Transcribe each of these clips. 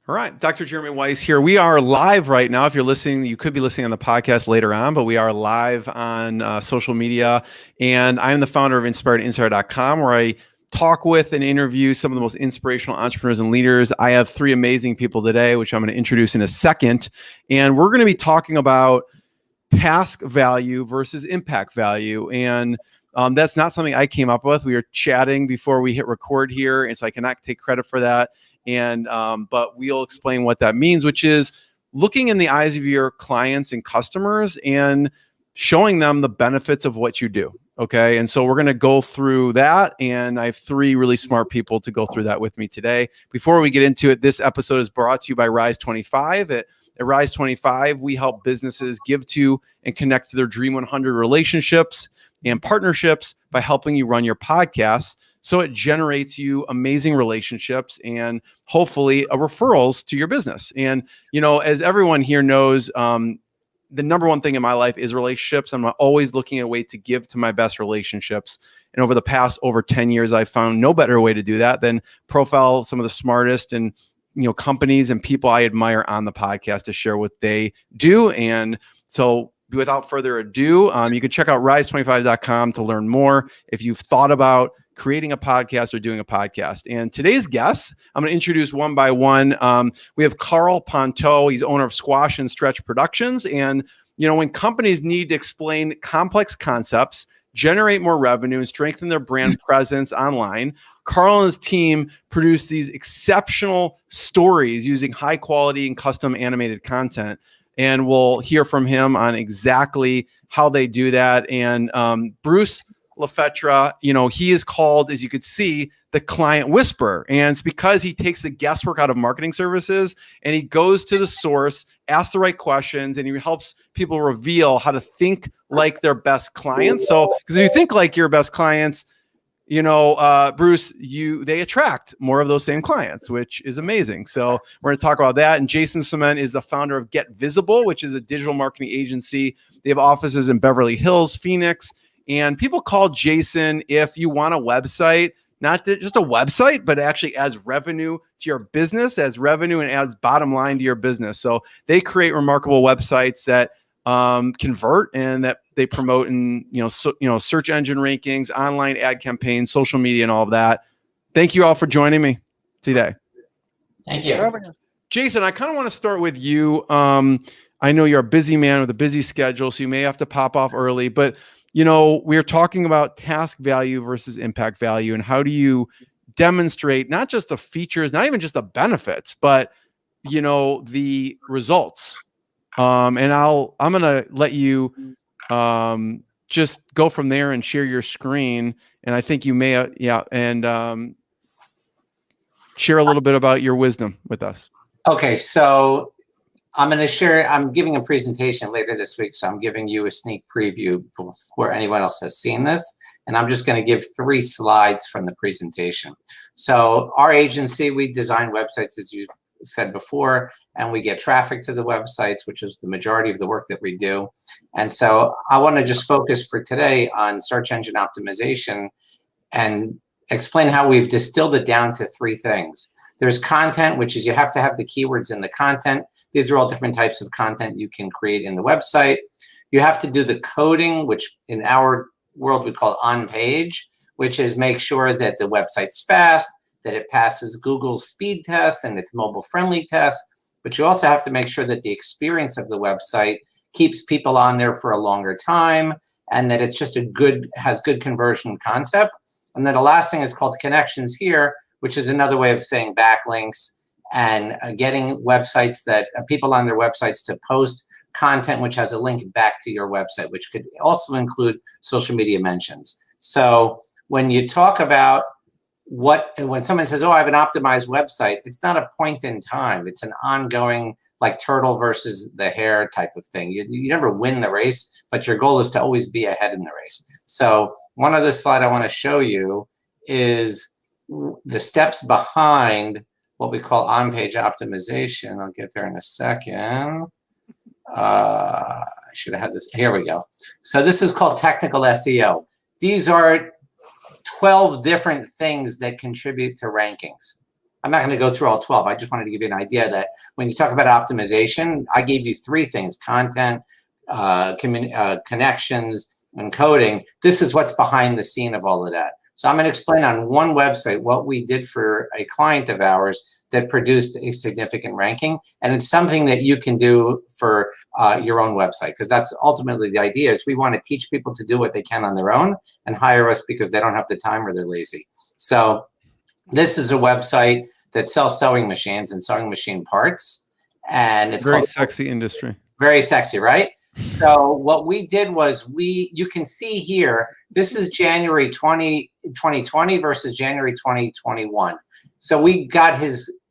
All right, Dr. Jeremy Weiss here. We are live right now. If you're listening, you could be listening on the podcast later on, but we are live on social media. And I'm the founder of InspiredInsider.com, where I talk with and interview some of the most inspirational entrepreneurs and leaders. I have three amazing people today, which I'm going to introduce in a second. And we're going to be talking about task value versus impact value. And that's not something I came up with. We were chatting before we hit record here, and so I cannot take credit for that. And but we'll explain what that means, which is looking in the eyes of your clients and customers and showing them the benefits of what you do. Okay. And so we're going to go through that. And I have three really smart people to go through that with me today. Before we get into it, this episode is brought to you by Rise 25. At Rise 25, we help businesses give to and connect to their Dream 100 relationships and partnerships by helping you run your podcasts. So it generates you amazing relationships and hopefully referrals to your business. And, you know, as everyone here knows, the number one thing in my life is relationships. I'm always looking at a way to give to my best relationships. And over the past over 10 years, I've found no better way to do that than profile some of the smartest and, you know, companies and people I admire on the podcast to share what they do. And so without further ado, you can check out rise25.com to learn more if you've thought about creating a podcast or doing a podcast. And today's guests, I'm going to introduce one by one. We have Karl Pontau. He's owner of Squash and Stretch Productions. And, you know, when companies need to explain complex concepts, generate more revenue, and strengthen their brand presence online, Karl and his team produce these exceptional stories using high quality and custom animated content. And we'll hear from him on exactly how they do that. And Bruce Fetra, you know, he is called, as you could see, the client whisperer. And it's because he takes the guesswork out of marketing services and he goes to the source, asks the right questions, and he helps people reveal how to think like their best clients. So, because if you think like your best clients, you know, Bruce, they attract more of those same clients, which is amazing. So we're going to talk about that. And Jason Cement is the founder of Get Visible, which is a digital marketing agency. They have offices in Beverly Hills, Phoenix. And people call Jason if you want a website, not just a website, but actually adds revenue to your business, adds revenue and adds bottom line to your business. So they create remarkable websites that convert and that they promote in search engine rankings, online ad campaigns, social media, and all of that. Thank you all for joining me today. Thank you. Jason, I kind of want to start with you. I know you're a busy man with a busy schedule, so you may have to pop off early, but you know, we're talking about task value versus impact value, and how do you demonstrate not just the features, not even just the benefits, but you know, the results. And I'm gonna let you just go from there and share your screen. And I think you may, share a little bit about your wisdom with us. Okay, so I'm going to share, I'm giving a presentation later this week, so I'm giving you a sneak preview before anyone else has seen this. And I'm just going to give 3 slides from the presentation. So our agency, we design websites, as you said before, and we get traffic to the websites, which is the majority of the work that we do. And so I want to just focus for today on search engine optimization and explain how we've distilled it down to 3 things. There's content, which is you have to have the keywords in the content. These are all different types of content you can create in the website. You have to do the coding, which in our world we call on page, which is make sure that the website's fast, that it passes Google's speed test and its mobile friendly test. But you also have to make sure that the experience of the website keeps people on there for a longer time and that it's just has good conversion concept. And then the last thing is called connections here, which is another way of saying backlinks and getting websites that people on their websites to post content which has a link back to your website, which could also include social media mentions. So when you talk about when someone says, oh, I have an optimized website, it's not a point in time. It's an ongoing, like turtle versus the hare type of thing. You never win the race, but your goal is to always be ahead in the race. So one other slide I want to show you is the steps behind what we call on-page optimization. I'll get there in a second. I should have had this. Here we go. So this is called technical SEO. These are 12 different things that contribute to rankings. I'm not going to go through all 12. I just wanted to give you an idea that when you talk about optimization, I gave you 3 things: content, connections, and coding. This is what's behind the scene of all of that. So I'm going to explain on one website what we did for a client of ours that produced a significant ranking. And it's something that you can do for your own website, because that's ultimately the idea. Is we want to teach people to do what they can on their own and hire us because they don't have the time or they're lazy. So this is a website that sells sewing machines and sewing machine parts. And it's very sexy industry. Very sexy, right? So what we did was you can see here, this is January 2020 versus January 2021. So we got his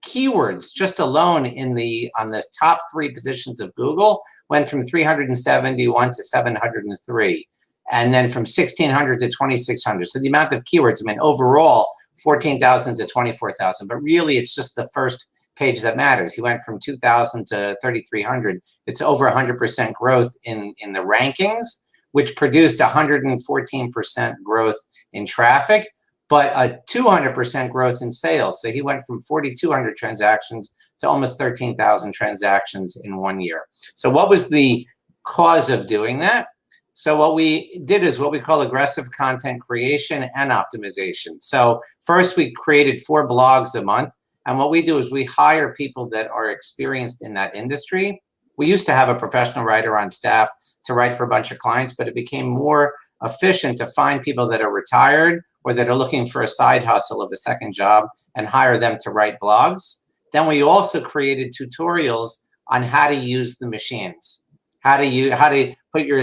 keywords just alone on the top 3 positions of Google went from 371 to 703. And then from 1,600 to 2,600. So the amount of keywords, I mean, overall, 14,000 to 24,000. But really, it's just the first page that matters. He went from 2,000 to 3,300. It's over 100% growth in the rankings, which produced 114% growth in traffic, but a 200% growth in sales. So he went from 4,200 transactions to almost 13,000 transactions in 1 year. So what was the cause of doing that? So what we did is what we call aggressive content creation and optimization. So first, we created 4 blogs a month. And what we do is we hire people that are experienced in that industry. We used to have a professional writer on staff to write for a bunch of clients, but it became more efficient to find people that are retired or that are looking for a side hustle of a second job and hire them to write blogs. Then we also created tutorials on how to use the machines, how to put your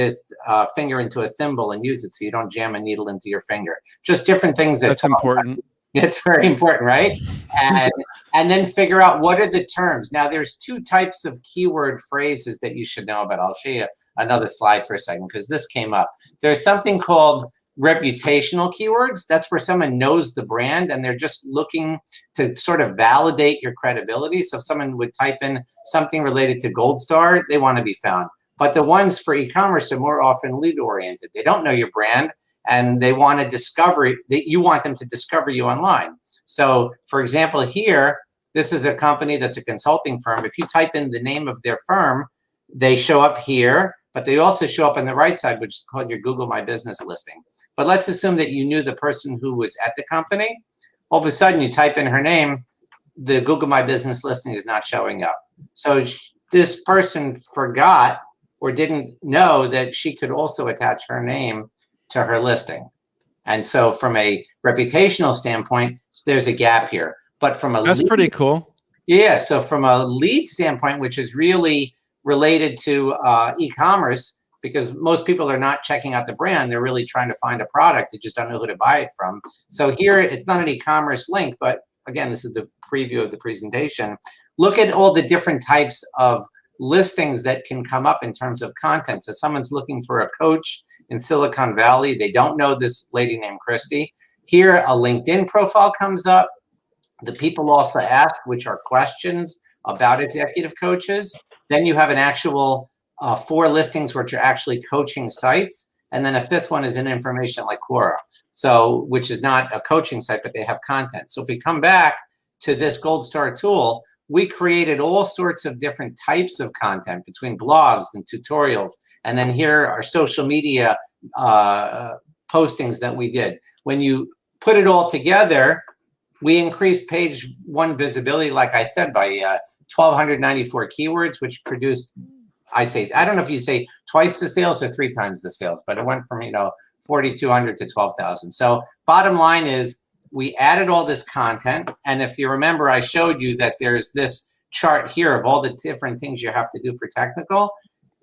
finger into a thimble and use it so you don't jam a needle into your finger. Just different things that's important. It's very important, right? And then figure out what are the terms. Now, there's 2 types of keyword phrases that you should know about. I'll show you another slide for a second because this came up. There's something called reputational keywords. That's where someone knows the brand and they're just looking to sort of validate your credibility. So if someone would type in something related to Gold Star, they want to be found. But the ones for e-commerce are more often lead-oriented. They don't know your brand, and they want to discover that you want them to discover you online. So, for example, here, this is a company that's a consulting firm. If you type in the name of their firm, they show up here, but they also show up on the right side, which is called your Google My Business listing. But let's assume that you knew the person who was at the company. All of a sudden, you type in her name, the Google My Business listing is not showing up. So this person forgot or didn't know that she could also attach her name to her listing. And so from a reputational standpoint, there's a gap here. But from a That's pretty cool. Yeah, so from a lead standpoint, which is really related to e-commerce, because most people are not checking out the brand, they're really trying to find a product, they just don't know who to buy it from. So here, it's not an e-commerce link, but again, this is the preview of the presentation. Look at all the different types of listings that can come up in terms of content. So someone's looking for a coach in Silicon Valley. They don't know this lady named Christy. Here, a LinkedIn profile comes up. The people also ask, which are questions about executive coaches. Then you have an actual 4 listings, which are actually coaching sites. And then a 5th one is in information like Quora, so which is not a coaching site, but they have content. So if we come back to this Gold Star tool, we created all sorts of different types of content between blogs and tutorials. And then here are social media postings that we did. When you put it all together, we increased page 1 visibility, like I said, by 1,294 keywords, which produced, I don't know if you say twice the sales or 3 times the sales, but it went from 4,200 to 12,000. So bottom line is, we added all this content, and if you remember, I showed you that there's this chart here of all the different things you have to do for technical.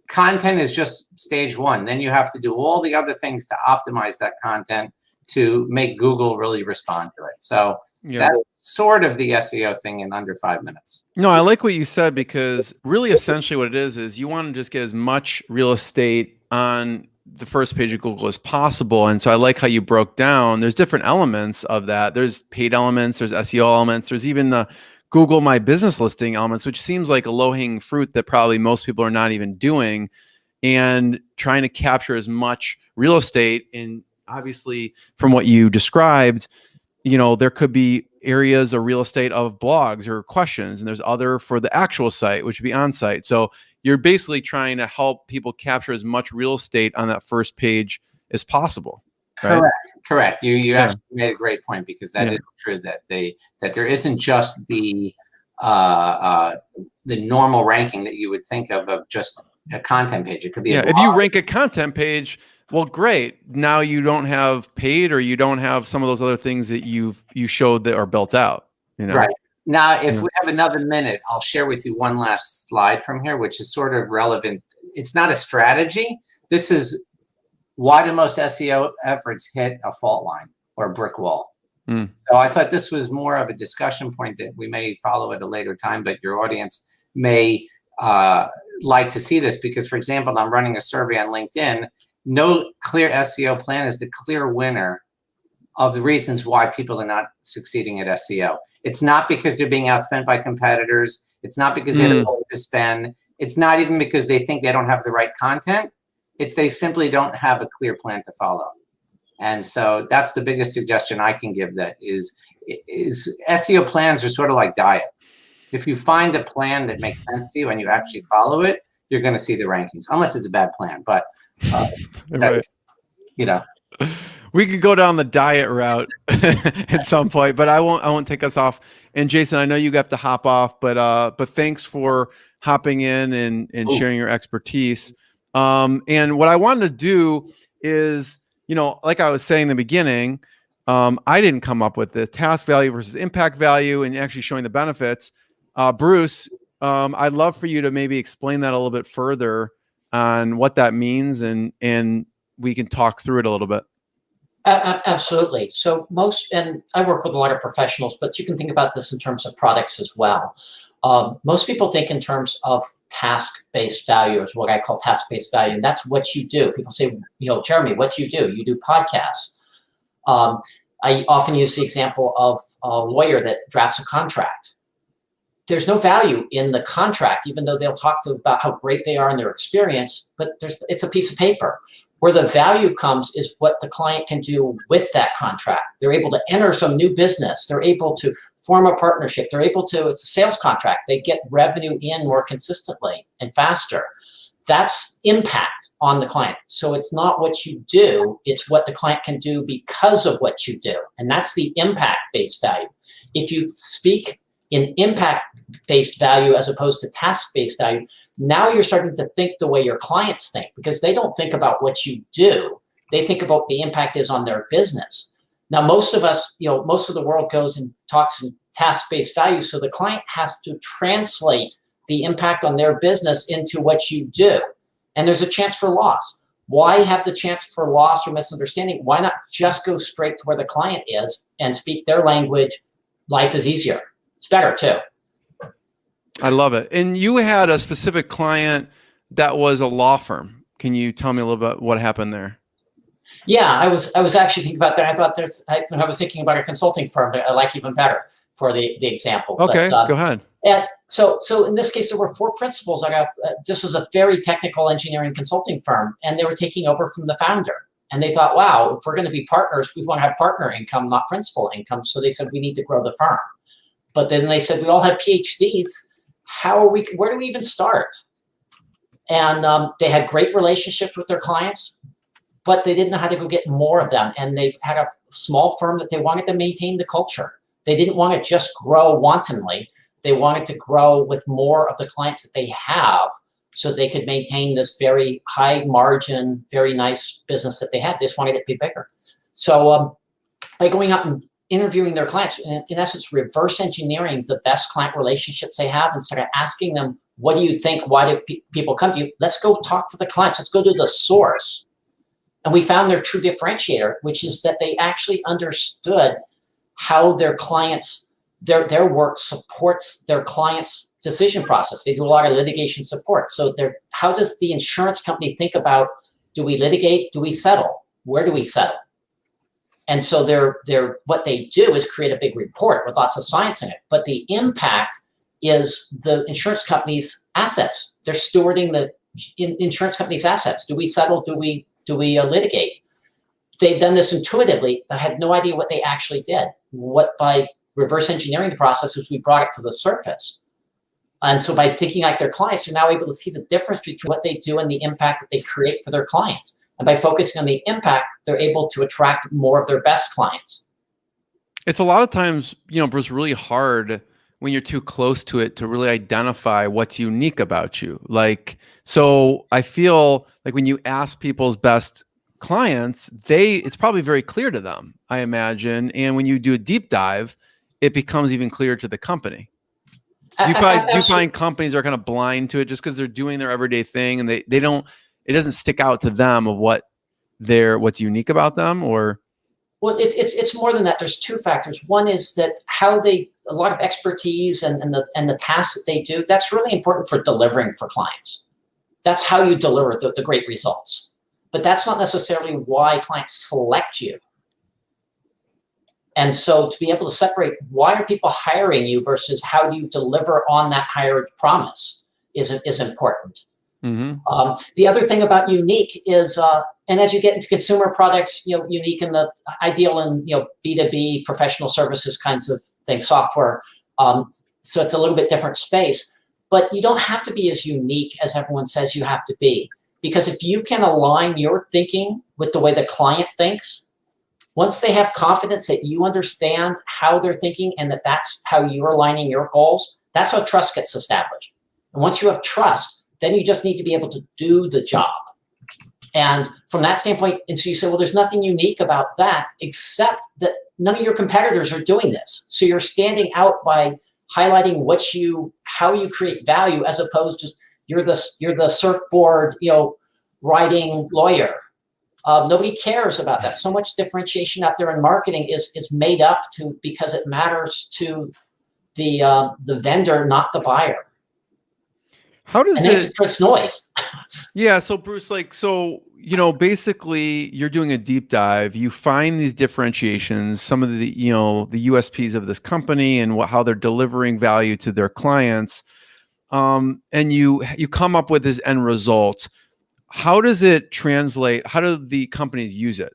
Content is just stage 1. Then you have to do all the other things to optimize that content to make Google really respond to it. So that's sort of the SEO thing in under 5 minutes. No, I like what you said, because really essentially what it is you want to just get as much real estate on the first page of Google as possible. And so I like how you broke down, there's different elements of that. There's paid elements, there's SEO elements, there's even the Google My Business listing elements, which seems like a low-hanging fruit that probably most people are not even doing, and trying to capture as much real estate. And obviously from what you described, there could be areas of real estate of blogs or questions, and there's other for the actual site, which would be on site. So you're basically trying to help people capture as much real estate on that first page as possible. Right? Correct. You actually made a great point, because that is true, that there isn't just the normal ranking that you would think of just a content page. It could be if you rank a content page, well, great. Now you don't have paid, or you don't have some of those other things that you showed that are built out. Right. Now, if we have another minute, I'll share with you one last slide from here, which is sort of relevant. It's not a strategy. This is why do most SEO efforts hit a fault line or a brick wall? So I thought this was more of a discussion point that we may follow at a later time, but your audience may like to see this, because, for example, I'm running a survey on LinkedIn. No clear SEO plan is the clear winner of the reasons why people are not succeeding at SEO. It's not because they're being outspent by competitors. It's not because they have to spend. It's not even because they think they don't have the right content. It's they simply don't have a clear plan to follow. And so that's the biggest suggestion I can give, that is SEO plans are sort of like diets. If you find a plan that makes sense to you and you actually follow it, you're going to see the rankings, unless it's a bad plan. But, we could go down the diet route at some point, but I won't take us off. And Jason, I know you have to hop off, but thanks for hopping in and sharing your expertise. And what I wanted to do is, like I was saying in the beginning, I didn't come up with the task value versus impact value and actually showing the benefits. Bruce, I'd love for you to maybe explain that a little bit further on what that means, and we can talk through it a little bit. Absolutely. So and I work with a lot of professionals, but you can think about this in terms of products as well. Most people think in terms of task-based value, is what I call task-based value, and that's what you do. People say, Jeremy, what do? You do podcasts. I often use the example of a lawyer that drafts a contract. There's no value in the contract, even though they'll talk about how great they are in their experience, but it's a piece of paper. Where the value comes is what the client can do with that contract. They're able to enter some new business. They're able to form a partnership. They're able to, it's a sales contract. They get revenue in more consistently and faster. That's impact on the client. So it's not what you do, it's what the client can do because of what you do. And that's the impact-based value. If you speak in impact-based value as opposed to task-based value, now you're starting to think the way your clients think, because they don't think about what you do. They think about the impact is on their business. Now, most of us, most of the world goes and talks in task-based value, so the client has to translate the impact on their business into what you do. And there's a chance for loss. Why have the chance for loss or misunderstanding? Why not just go straight to where the client is and speak their language? Life is easier. It's better too. I love it. And you had a specific client that was a law firm. Can you tell me a little bit what happened there? Yeah, I was actually thinking about that. I thought when I was thinking about a consulting firm that I like even better for the example. Okay, go ahead. And so in this case, there were 4 principals. This was a very technical engineering consulting firm, and they were taking over from the founder. And they thought, wow, if we're going to be partners, we want to have partner income, not principal income. So they said, we need to grow the firm. But then they said, we all have PhDs. Where do we even start? And they had great relationships with their clients, but they didn't know how to go get more of them. And they had a small firm that they wanted to maintain the culture. They didn't want to just grow wantonly. They wanted to grow with more of the clients that they have, so they could maintain this very high margin, very nice business that they had. They just wanted it to be bigger. So by going out and interviewing their clients, in essence, reverse engineering the best client relationships they have and start asking them, what do you think? Why do people come to you? Let's go talk to the clients. Let's go to the source. And we found their true differentiator, which is that they actually understood how their clients, their work supports their clients' decision process. They do a lot of litigation support. So how does the insurance company think about, do we litigate? Do we settle? Where do we settle? And so what they do is create a big report with lots of science in it. But the impact is the insurance company's assets. They're stewarding the insurance company's assets. Do we settle? Do we litigate? They've done this intuitively. I had no idea what they actually did. By reverse engineering the processes, we brought it to the surface. And so by thinking like their clients, they're now able to see the difference between what they do and the impact that they create for their clients. And by focusing on the impact, they're able to attract more of their best clients. It's a lot of times, Bruce, really hard when you're too close to it to really identify what's unique about you. So I feel like when you ask people's best clients, it's probably very clear to them, I imagine. And when you do a deep dive, it becomes even clearer to the company. Do you find companies are kind of blind to it just because they're doing their everyday thing and they don't, it doesn't stick out to them of what's unique about them? Or? Well, it's more than that. There's two factors. One is that a lot of expertise and the tasks that they do, that's really important for delivering for clients. That's how you deliver the great results. But that's not necessarily why clients select you. And so to be able to separate why are people hiring you versus how do you deliver on that hired promise is important. Mm-hmm. The other thing about unique is, and as you get into consumer products, unique in the ideal in B2B professional services kinds of things, software. So it's a little bit different space, but you don't have to be as unique as everyone says you have to be, because if you can align your thinking with the way the client thinks, once they have confidence that you understand how they're thinking and that that's how you're aligning your goals, that's how trust gets established. And once you have trust, then you just need to be able to do the job. And from that standpoint, and so you say, well, there's nothing unique about that, except that none of your competitors are doing this. So you're standing out by highlighting how you create value, as opposed to you're the surfboard, riding lawyer. Nobody cares about that. So much differentiation out there in marketing is made up because it matters to the vendor, not the buyer. How does it creates noise? Yeah. So Bruce, basically you're doing a deep dive, you find these differentiations, some of the, the USPs of this company and how they're delivering value to their clients. And you come up with this end result. How does it translate? How do the companies use it?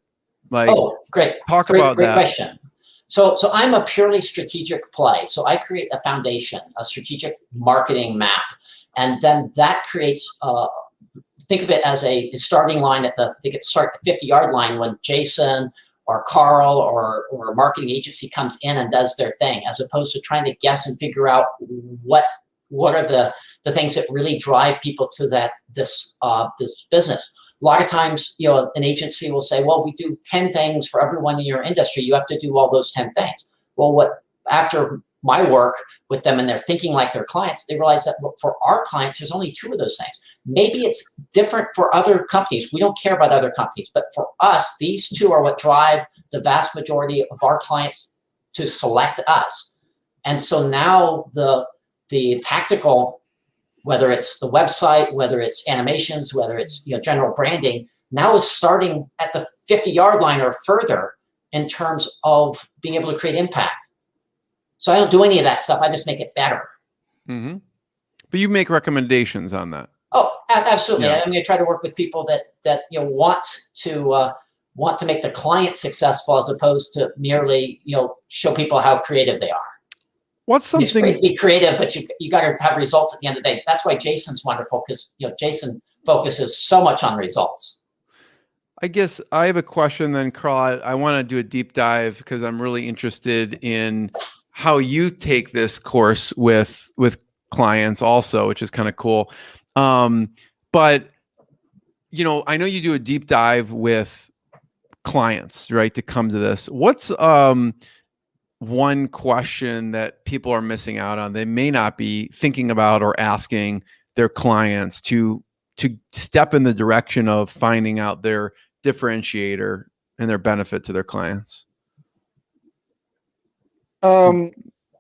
Great. Talk about that. Great question. So I'm a purely strategic play. So I create a foundation, a strategic marketing map. And then that creates, think of it as a starting line they get to start the 50-yard line when Jason or Carl or a marketing agency comes in and does their thing, as opposed to trying to guess and figure out what are the things that really drive people to this business. A lot of times, an agency will say, well, we do 10 things for everyone in your industry. You have to do all those 10 things. Well, after my work with them and they're thinking like their clients, they realize that for our clients, there's only 2 of those things. Maybe it's different for other companies. We don't care about other companies, but for us, these 2 are what drive the vast majority of our clients to select us. And so now the tactical, whether it's the website, whether it's animations, whether it's general branding, now is starting at the 50-yard line or further in terms of being able to create impact. So I don't do any of that stuff. I just make it better. Mm-hmm. But you make recommendations on that. Oh, absolutely. Yeah. I'm going to try to work with people that want to make the client successful, as opposed to merely show people how creative they are. What's something? It's great to be creative, but you got to have results at the end of the day. That's why Jason's wonderful, because Jason focuses so much on results. I guess I have a question then, Carl. I want to do a deep dive because I'm really interested in how you take this course with clients also, which is kind of cool. But I know you do a deep dive with clients, right, to come to this. What's one question that people are missing out on? They may not be thinking about or asking their clients to step in the direction of finding out their differentiator and their benefit to their clients. I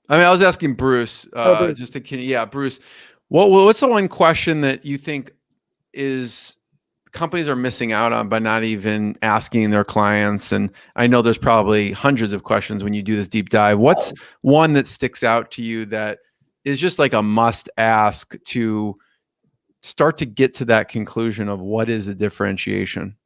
was asking Bruce, Bruce, what's the one question that you think is companies are missing out on by not even asking their clients? And I know there's probably hundreds of questions when you do this deep dive. What's one that sticks out to you that is just like a must ask to start to get to that conclusion of what is the differentiation?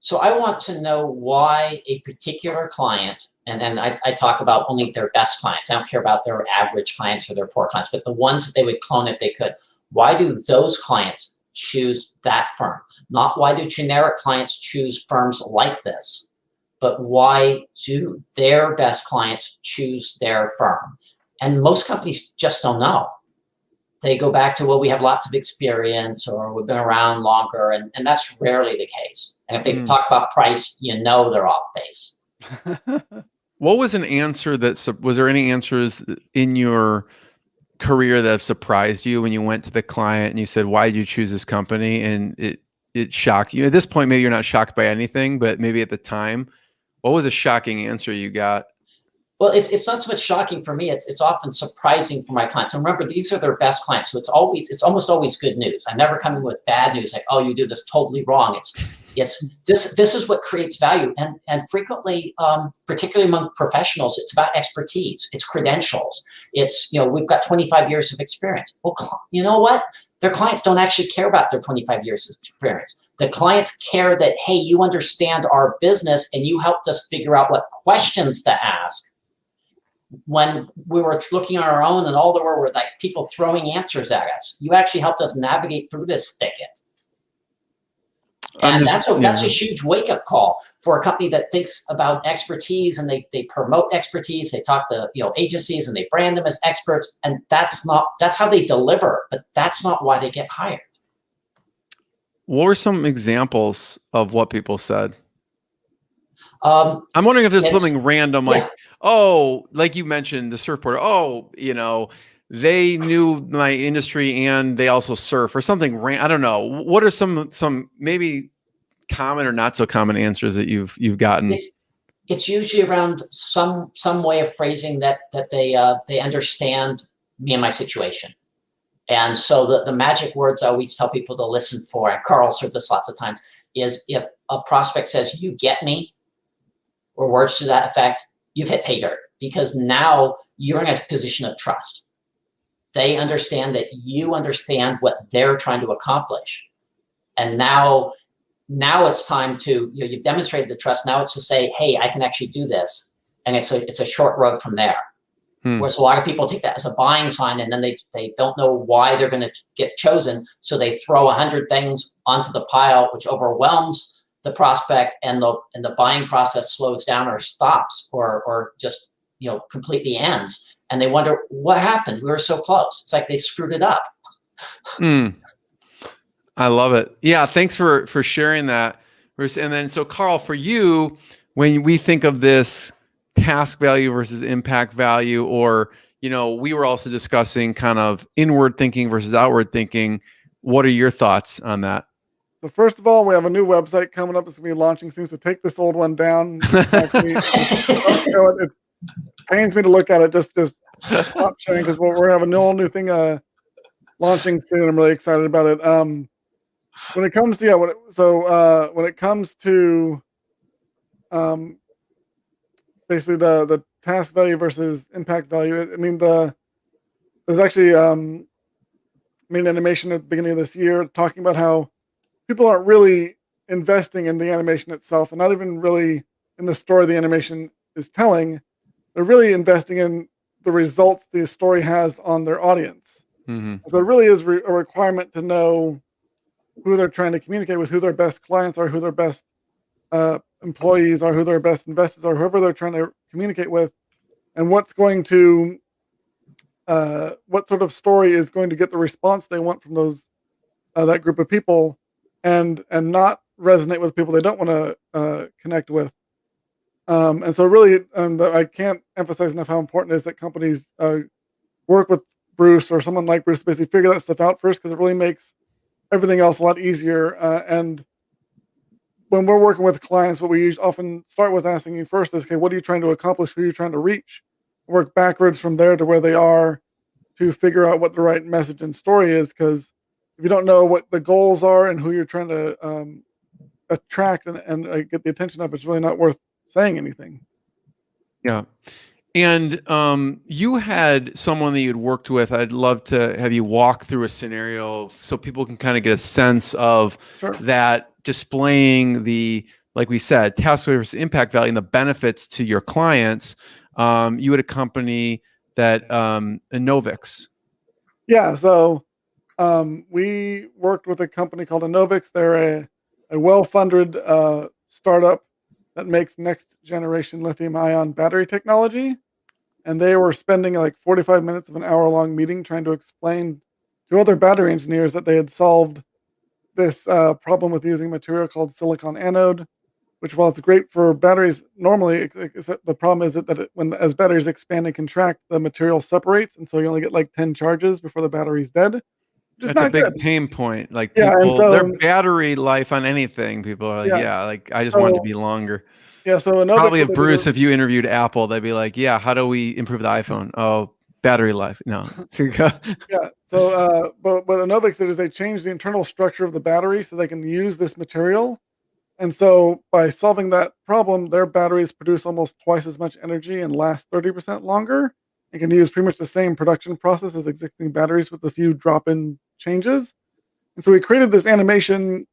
So I want to know why a particular client, and then I talk about only their best clients. I don't care about their average clients or their poor clients, but the ones that they would clone if they could. Why do those clients choose that firm? Not why do generic clients choose firms like this, but why do their best clients choose their firm? And most companies just don't know. They go back to, well, we have lots of experience, or we've been around longer, and that's rarely the case. And if they talk about price, you know they're off base. What was an answer was there any answers in your career that have surprised you when you went to the client and you said, why did you choose this company? And it shocked you. At this point, maybe you're not shocked by anything, but maybe at the time, what was a shocking answer you got? Well, it's not so much shocking for me. It's often surprising for my clients. And remember, these are their best clients, so it's almost always good news. I never come in with bad news, like, oh, you do this totally wrong. This is what creates value, and frequently, particularly among professionals, it's about expertise, it's credentials, it's, we've got 25 years of experience. Well, you know what? Their clients don't actually care about their 25 years of experience. The clients care that, hey, you understand our business and you helped us figure out what questions to ask. When we were looking on our own and all there were like people throwing answers at us, you actually helped us navigate through this thicket. And that's a huge wake-up call for a company that thinks about expertise, and they promote expertise. They talk to agencies and they brand them as experts, and that's how they deliver, but that's not why they get hired. What were some examples of what people said? I'm wondering if there's something random, like, oh, like you mentioned the surfboard. Oh, they knew my industry and they also surf, or something. I don't know. What are some maybe common or not so common answers that you've gotten? It's usually around some way of phrasing that they understand me and my situation. And so the magic words I always tell people to listen for, and Carl said this lots of times, is if a prospect says, "You get me," or words to that effect, you've hit pay dirt, because now you're in a position of trust. They understand that you understand what they're trying to accomplish. And now it's time to, you've demonstrated the trust. Now it's to say, hey, I can actually do this. And it's a short road from there. Whereas a lot of people take that as a buying sign, and then they don't know why they're going to get chosen. So they throw 100 things onto the pile, which overwhelms the prospect, and the buying process slows down or stops or just completely ends. And they wonder, what happened? We were so close. It's like they screwed it up. I love it. Yeah, thanks for sharing that, Bruce. And then, so Carl, for you, when we think of this task value versus impact value, or we were also discussing kind of inward thinking versus outward thinking, what are your thoughts on that? So first of all, we have a new website coming up. It's going to be launching soon, so take this old one down. It pains me to look at it. Just stop sharing, because we're having a whole new thing launching soon. I'm really excited about it. When it comes to when it comes to basically the task value versus impact value, I mean there's actually made an animation at the beginning of this year talking about how people aren't really investing in the animation itself, and not even really in the story the animation is telling. They're really investing in the results the story has on their audience. So it really is a requirement to know who they're trying to communicate with, who their best clients are, who their best employees are, who their best investors are, whoever they're trying to communicate with, and what's going to what sort of story is going to get the response they want from those that group of people, and not resonate with people they don't want to connect with. And so really, I can't emphasize enough how important it is that companies work with Bruce or someone like Bruce to basically figure that stuff out first, because it really makes everything else a lot easier. And when we're working with clients, what we often start with asking you first is, okay, what are you trying to accomplish? Who are you trying to reach? Work backwards from there to where they are to figure out what the right message and story is. Because if you don't know what the goals are and who you're trying to attract and get the attention of, it's really not worth saying anything. Yeah. And you had someone that you'd worked with. I'd love to have you walk through a scenario so people can kind of get a sense of that, displaying the like we said, task value versus impact value and the benefits to your clients, you would accompany that Anovix. Yeah, so we worked with a company called Anovix. They're a well-funded startup that makes next generation lithium ion battery technology. And they were spending like 45 minutes of an hour-long meeting trying to explain to other battery engineers that they had solved this problem with using a material called silicon anode, which, while it's great for batteries, normally the problem is that as batteries expand and contract, the material separates, and so you only get like 10 charges before the battery's dead. Which is That's a not big good. pain point. Like Yeah, and people, so their battery life on anything, people are like, yeah, yeah, like I just want it to so be longer. yeah, so Anovix, Probably if what they did Bruce, is, if you interviewed Apple, they'd be like, yeah, how do we improve the iPhone? Oh, battery life. No. yeah, so but what Anovix did is they changed the internal structure of the battery so they can use this material. And so by solving that problem, their batteries produce almost twice as much energy and last 30% longer, and can use pretty much the same production process as existing batteries with a few drop-in changes. And so we created this animation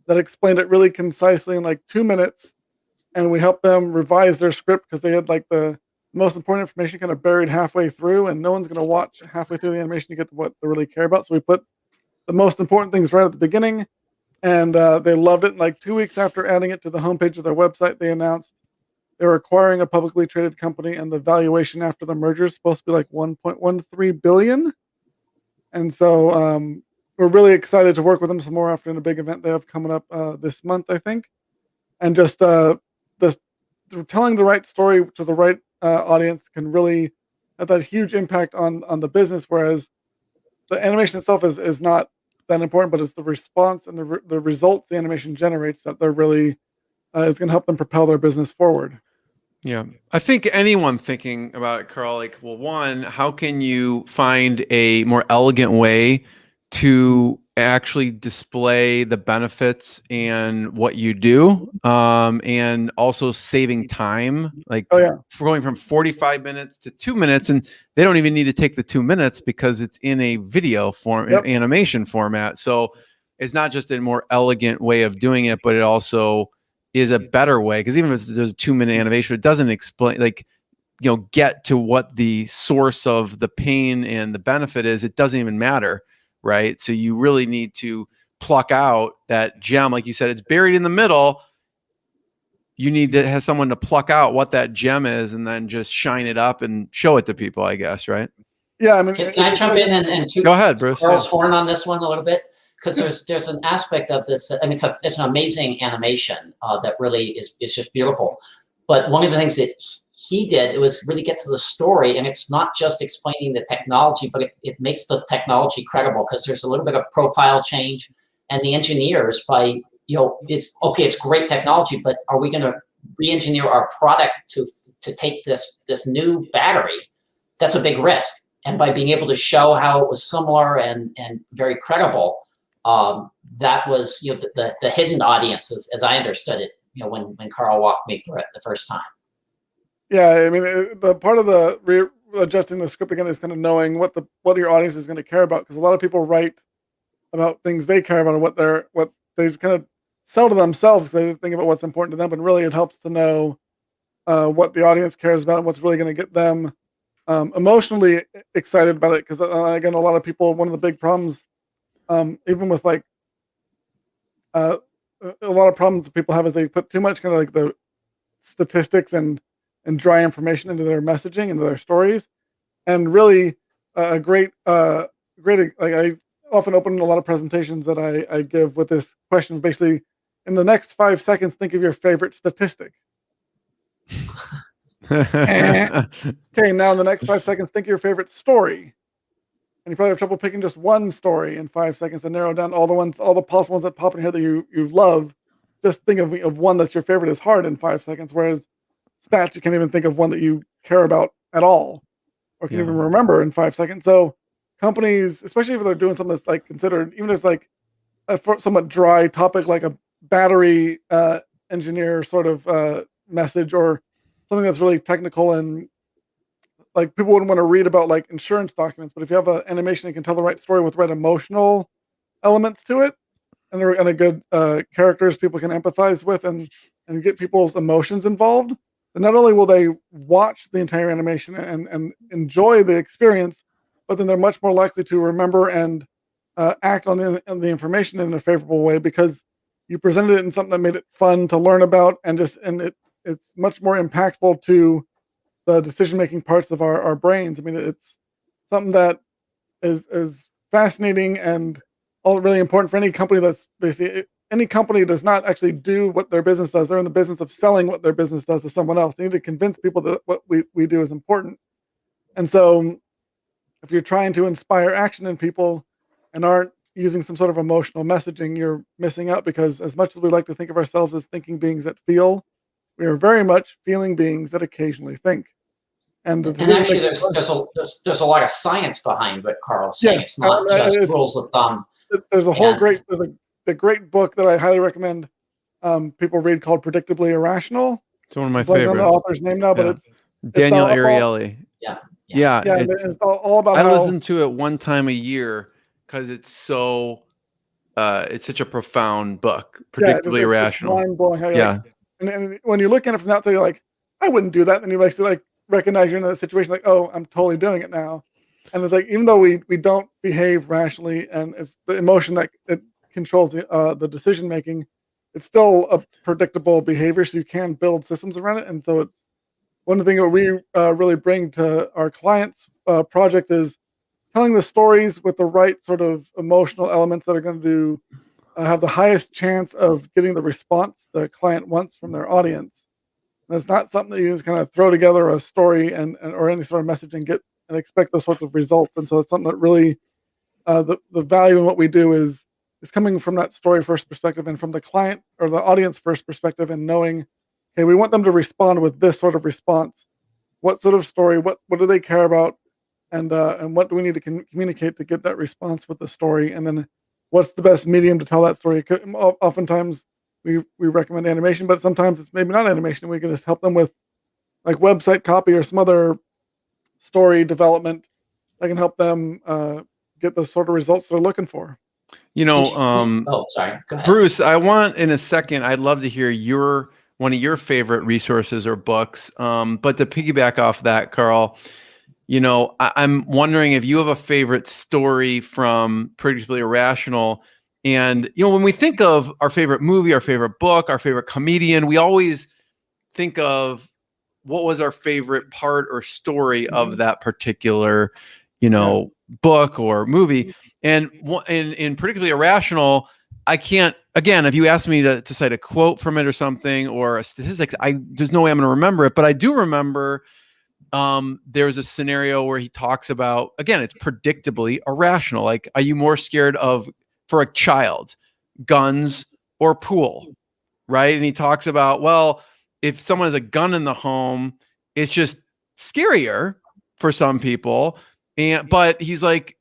that explained it really concisely in like 2 minutes, and we helped them revise their script because they had like the most important information kind of buried halfway through, and no one's going to watch halfway through the animation to get to what they really care about. So we put the most important things right at the beginning, and they loved it. And like 2 weeks after adding it to the homepage of their website, they announced they were acquiring a publicly traded company, and the valuation after the merger is supposed to be like 1.13 billion. And so we're really excited to work with them some more after a big event they have coming up this month, I think. And just telling the right story to the right audience can really have that huge impact on the business. Whereas the animation itself is not that important, but it's the response and the results the animation generates that they're really is going to help them propel their business forward. Yeah. I think anyone thinking about it, Carl, like, well, one, how can you find a more elegant way to actually display the benefits and what you do, and also saving time, like Oh yeah, going from 45 minutes to 2 minutes, and they don't even need to take the 2 minutes because it's in a video form, Yep. animation format. So it's not just a more elegant way of doing it, but it also is a better way, because even if there's a 2 minute animation, it doesn't explain, like, get to what the source of the pain and the benefit is. It doesn't even matter, right? So you really need to pluck out that gem. Like you said, it's buried in the middle. You need to have someone to pluck out what that gem is and then just shine it up and show it to people, I guess, right? Yeah, I mean, Can I jump in and Go ahead, Bruce. Carl's horn on this one a little bit? Because there's an aspect of this. I mean, it's an amazing animation that really is just beautiful. But one of the things that he did, it was really get to the story, and it's not just explaining the technology, but it makes the technology credible, because there's a little bit of profile change, and the engineers, by it's okay, it's great technology, but are we going to re-engineer our product to take this new battery? That's a big risk. And by being able to show how it was similar and very credible, that was the hidden audience, as I understood it, when Carl walked me through it the first time. Yeah, I mean, the part of the adjusting the script again is kind of knowing what your audience is going to care about, because a lot of people write about things they care about and what they kind of sell to themselves because they think about what's important to them. But really, it helps to know what the audience cares about and what's really going to get them emotionally excited about it. Because again, a lot of people, one of the big problems, even with like a lot of problems that people have, is they put too much kind of like the statistics and dry information into their messaging, into their stories. And really a great like, I often open a lot of presentations that I give with this question. Basically, in the next 5 seconds, think of your favorite statistic. Okay, now in the next 5 seconds, think of your favorite story. And you probably have trouble picking just one story in 5 seconds and narrow down all the possible ones that pop in here that you love. Just think of one that's your favorite is hard in 5 seconds, whereas stats, you can't even think of one that you care about at all or can even remember in 5 seconds. So companies, especially if they're doing something that's like considered, even as like a somewhat dry topic, like a battery engineer sort of message, or something that's really technical and like people wouldn't want to read about like insurance documents, but if you have an animation that can tell the right story with right emotional elements to it, and a good characters people can empathize with and get people's emotions involved, then not only will they watch the entire animation and enjoy the experience, but then they're much more likely to remember and act on the information in a favorable way because you presented it in something that made it fun to learn about and it's much more impactful to the decision-making parts of our brains. I mean, it's something that is fascinating and all really important for any company that's basically any company does not actually do what their business does. They're in the business of selling what their business does to someone else. They need to convince people that what we do is important. And so if you're trying to inspire action in people and aren't using some sort of emotional messaging, you're missing out because as much as we like to think of ourselves as thinking beings that feel, we are very much feeling beings that occasionally think. And actually, there's a lot of science behind what Carl's saying. Yes, it's not just rules of thumb. There's a whole great book that I highly recommend people read called Predictably Irrational. It's one of my favorites. favorites. On the author's name now, but it's Daniel Ariely. Yeah. It's all about. I listen to it one time a year because it's so. It's such a profound book. Predictably Irrational. Mind blowing. And when you look at it from the outside, you're like, I wouldn't do that. And you actually like recognize you're in a situation like, oh, I'm totally doing it now. And it's like, even though we don't behave rationally and it's the emotion that it controls the decision making, it's still a predictable behavior. So you can build systems around it. And so it's one of the things that we really bring to our clients' project is telling the stories with the right sort of emotional elements that are going to have the highest chance of getting the response the client wants from their audience. And it's not something that you just kind of throw together a story and or any sort of message and get and expect those sorts of results. And so it's something that really the value in what we do is coming from that story first perspective and from the client or the audience first perspective and knowing, hey, we want them to respond with this sort of response. What sort of story? What do they care about? And what do we need to communicate to get that response with the story? And then what's the best medium to tell that story? Oftentimes we recommend animation, but sometimes it's maybe not animation. We can just help them with like website copy or some other story development that can help them get the sort of results they're looking for. Sorry. Go ahead. Bruce, I want in a second, I'd love to hear one of your favorite resources or books. But to piggyback off that, Carl, I'm wondering if you have a favorite story from Predictably Irrational. And, when we think of our favorite movie, our favorite book, our favorite comedian, we always think of what was our favorite part or story of that particular, book or movie. And in Predictably Irrational, I can't, again, if you ask me to cite a quote from it or something or a statistics, there's no way I'm going to remember it. But I do remember there's a scenario where he talks about, again, it's predictably irrational. Like, are you more scared of, for a child, guns or pool? Right. And he talks about, well, if someone has a gun in the home, it's just scarier for some people. But he's like,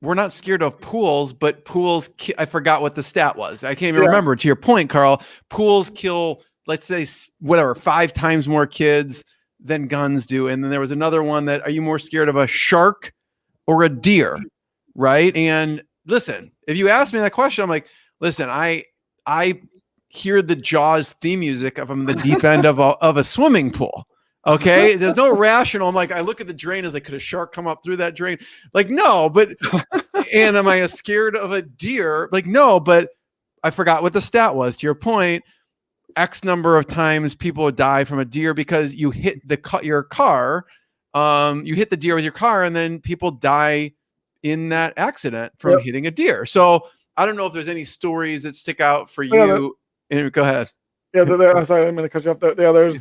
we're not scared of pools, but pools, I forgot what the stat was. I can't even remember. To your point, Carl, pools kill, let's say, 5 times more kids than guns do. And then there was another one that, are you more scared of a shark or a deer? Right. And listen, if you ask me that question, I'm like, listen, I hear the Jaws theme music from the deep end of a swimming pool. Okay. There's no rational. I'm like, I look at the drain as like, could a shark come up through that drain? Like, no, but, and am I scared of a deer? Like, no, but I forgot what the stat was. To your point, X number of times people die from a deer because you hit your car. You hit the deer with your car and then people die in that accident from hitting a deer. So I don't know if there's any stories that stick out for you. Go ahead. Yeah. I'm sorry. I'm going to cut you off there. Yeah.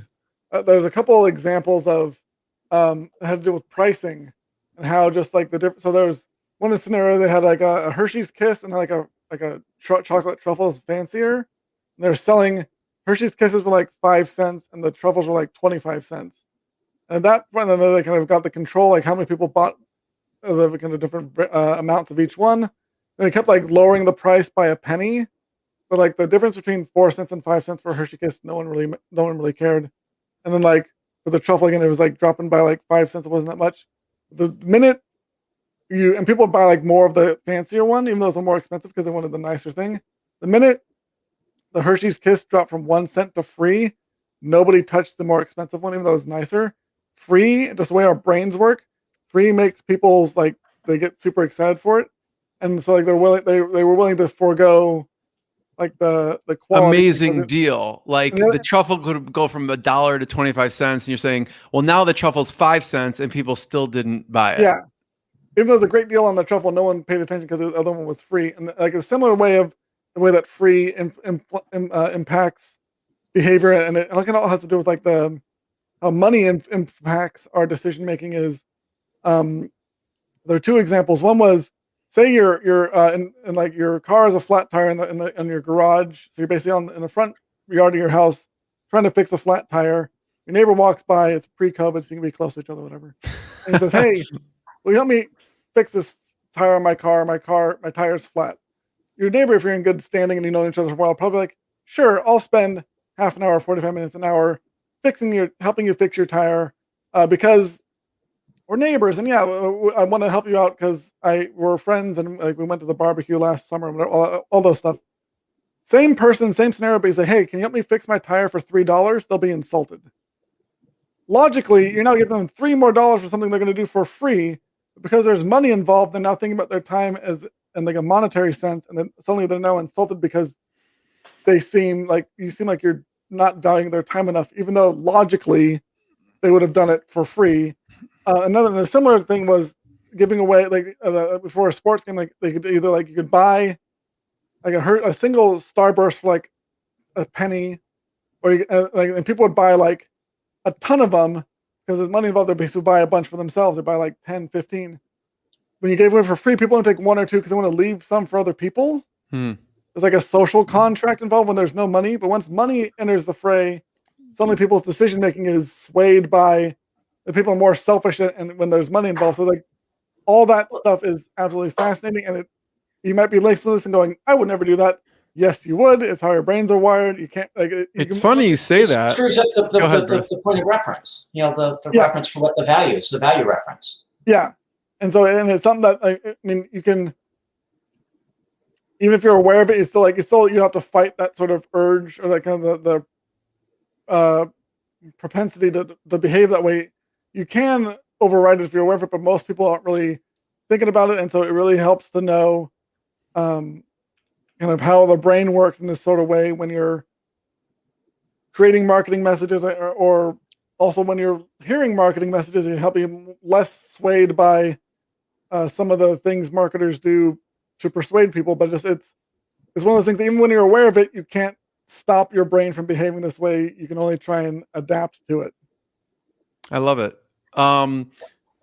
There's a couple examples of that had to do with pricing and how just like the different. So there's one scenario they had like a Hershey's Kiss and like a chocolate truffle is fancier. And they're selling Hershey's Kisses were like 5 cents and the truffles were like 25 cents. And that point, then they kind of got the control, like how many people bought the kind of different amounts of each one. And they kept like lowering the price by a penny. But like the difference between 4 cents and 5 cents for a Hershey Kiss, no one really cared. And then like for the truffle again, it was like dropping by like 5 cents. It wasn't that much. The minute and people buy like more of the fancier one, even though it's more expensive because they wanted the nicer thing. The minute the Hershey's Kiss dropped from 1 cent to free, nobody touched the more expensive one, even though it was nicer. Free, just the way our brains work, free makes people's like they get super excited for it, and so like they were willing to forego like the quality. Amazing deal. Like Yeah. the truffle could go from $1 to 25 cents, and you're saying, well, now the truffle's 5 cents, and people still didn't buy it. Yeah, even though it was a great deal on the truffle, no one paid attention because the other one was free. And like a similar way of the way that free impacts behavior, and it look at all has to do with like the how money impacts our decision making. Is there are two examples. One was, say you're in like your car has a flat tire in your garage, so you're basically in the front yard of your house trying to fix a flat tire. Your neighbor walks by. It's pre-COVID, so you can be close to each other, whatever. And he says, "Hey, will you help me fix this tire on my car? My tire's flat." Your neighbor, if you're in good standing and you know each other for a while, probably like, "Sure, I'll spend half an hour, 45 minutes, an hour helping you fix your tire because we're neighbors, and yeah, I want to help you out because we're friends, and like we went to the barbecue last summer, all those stuff." Same person, same scenario, but you say, "Hey, can you help me fix my tire for $3?" They'll be insulted. Logically, you're now giving them $3 more for something they're going to do for free, but because there's money involved. They're now thinking about their time as in like a monetary sense, and then suddenly they're now insulted because you seem like you're not valuing their time enough, even though logically they would have done it for free. A similar thing was giving away like before a sports game, like they could either like you could buy like a single Starburst for like a penny, or and people would buy like a ton of them because there's money involved. They basically buy a bunch for themselves. They buy like 10, 15. When you gave away for free, people want to take one or two because they want to leave some for other people. There's like a social contract involved when there's no money, but once money enters the fray, suddenly people's decision making is swayed by the people are more selfish, and when there's money involved. So like all that stuff is absolutely fascinating, and you might be listening to this and going, "I would never do that." Yes, you would. It's how your brains are wired. You can't like. It's funny you say that. It screws up the point of reference. You know, the reference for what the value is, the value reference. Yeah, and it's something that I mean, you can. Even if you're aware of it, you have to fight that sort of urge or that kind of the propensity to behave that way. You can override it if you're aware of it, but most people aren't really thinking about it, and so it really helps to know kind of how the brain works in this sort of way when you're creating marketing messages, or also when you're hearing marketing messages, you help you less swayed by some of the things marketers do to persuade people. But it's one of those things that even when you're aware of it, you can't stop your brain from behaving this way. You can only try and adapt to it. I love it.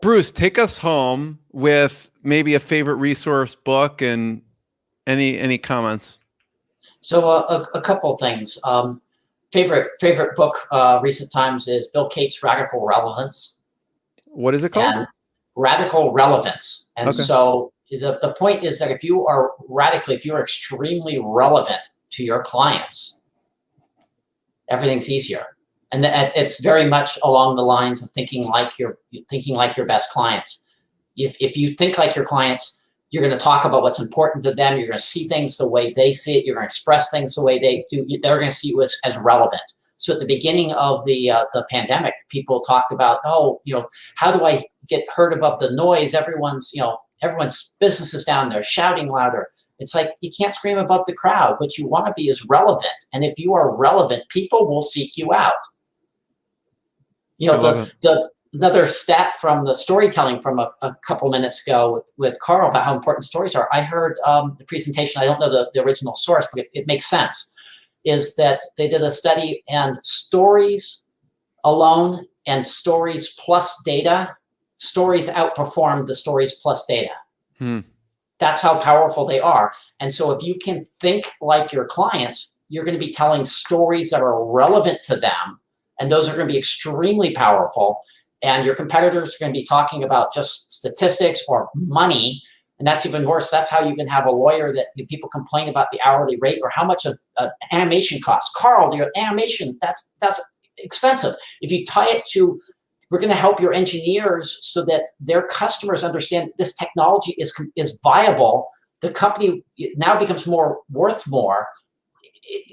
Bruce, take us home with maybe a favorite resource book and any comments. So a couple things. Favorite book recent times is Bill Cates' Radical Relevance. What is it called? And Radical Relevance. And okay. So the point is that if you are extremely relevant to your clients, everything's easier. And it's very much along the lines of thinking like your best clients. If you think like your clients, you're going to talk about what's important to them. You're going to see things the way they see it. You're going to express things the way they do. They're going to see you as relevant. So at the beginning of the pandemic, people talked about, how do I get heard above the noise? Everyone's business is down there shouting louder. It's like you can't scream above the crowd. What you want to be is relevant. And if you are relevant, people will seek you out. Another stat from the storytelling from a couple minutes ago with Carl about how important stories are. I heard the presentation. I don't know the original source, but it makes sense. Is that they did a study, and stories alone and stories plus data, stories outperformed the stories plus data. That's how powerful they are. And so if you can think like your clients, you're going to be telling stories that are relevant to them, and those are going to be extremely powerful. And your competitors are going to be talking about just statistics or money. And that's even worse. That's how you can have a lawyer that people complain about the hourly rate or how much of animation costs. Carl, your animation, that's expensive. If you tie it to, we're going to help your engineers so that their customers understand this technology is viable. the company now becomes worth more.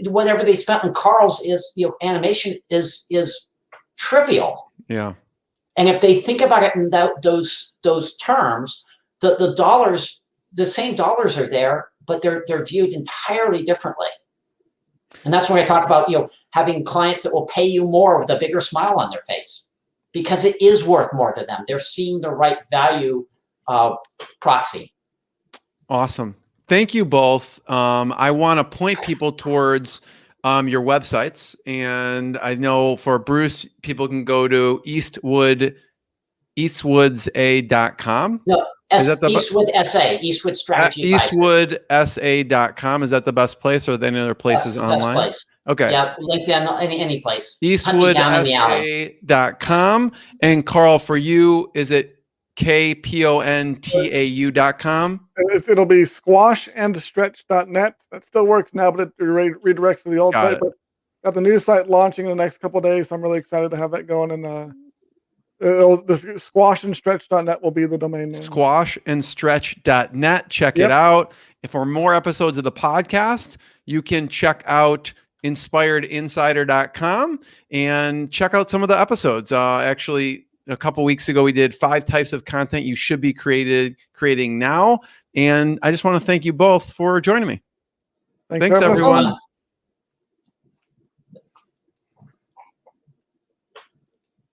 Whatever they spent on Carl's is, animation is trivial. Yeah. And if they think about it in those terms, the dollars, the same dollars are there, but they're viewed entirely differently. And that's when I talk about, having clients that will pay you more with a bigger smile on their face, because it is worth more to them. They're seeing the right value proxy. Awesome. Thank you both. I want to point people towards your websites. And I know for Bruce, people can go to eastwoodsa.com. No, Eastwood SA, Eastwood Strategy Advisors. Eastwoodsa.com. Is that the best place, or are there any other places online? Best place. Okay. Yeah, LinkedIn, any place. Eastwoodsa.com. And Carl, for you, is it KPONTAU.com? It'll be squashandstretch.net. That still works now, but it redirects to the old site. But got the new site launching in the next couple of days, so I'm really excited to have that going. And the squashandstretch.net will be the domain name. Squashandstretch.net. Check it out. And for more episodes of the podcast, you can check out inspiredinsider.com and check out some of the episodes. Actually, a couple weeks ago, we did 5 types of content you should be creating now. And I just want to thank you both for joining me. Thanks everyone.